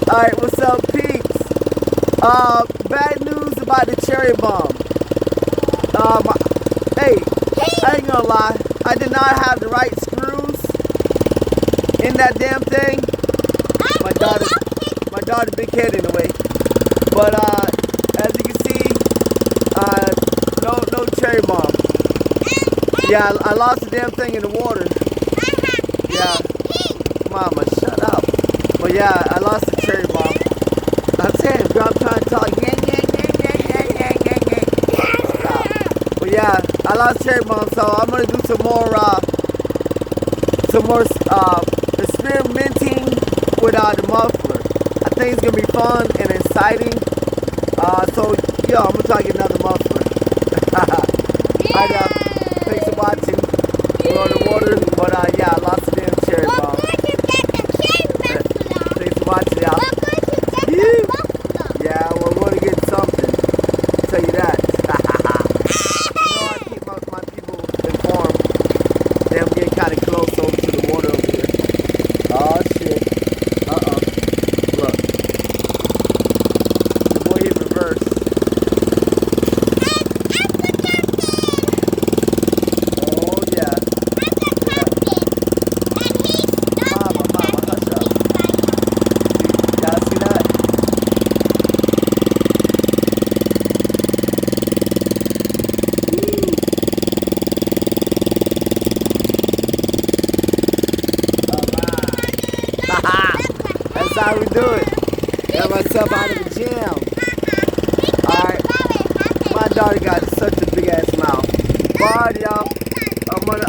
Alright, what's up, peeps? Bad news about the cherry bomb. Hey, I ain't gonna lie. I did not have the right screws in that damn thing. My daughter big head in the way. But, as you can see, no cherry bomb. Yeah, I lost the damn thing in the water. Yeah. Mama, shut up. But yeah, I lost the cherry bomb. I'm saying, bro, I'm trying to talk. But yeah, I lost cherry bomb, so I'm gonna do some more experimenting with the muffler. I think it's gonna be fun and exciting. So yo, I'm gonna try to get another muffler. Alright, thanks for watching. We're on the water, but yeah, I lost the damn cherry bomb. Thanks for watching, y'all. Yeah, we're gonna get something. I'll tell you that. You know, I keep my people informed. They're getting kind of close over to the water over here. Oh shit. Look. The boy hit reverse. Oh yeah. Mama, hush up. Y'all see that? That's how we do it. Got myself out of the jam. Alright. My daughter got such a big ass mouth. Bye, y'all. I'm gonna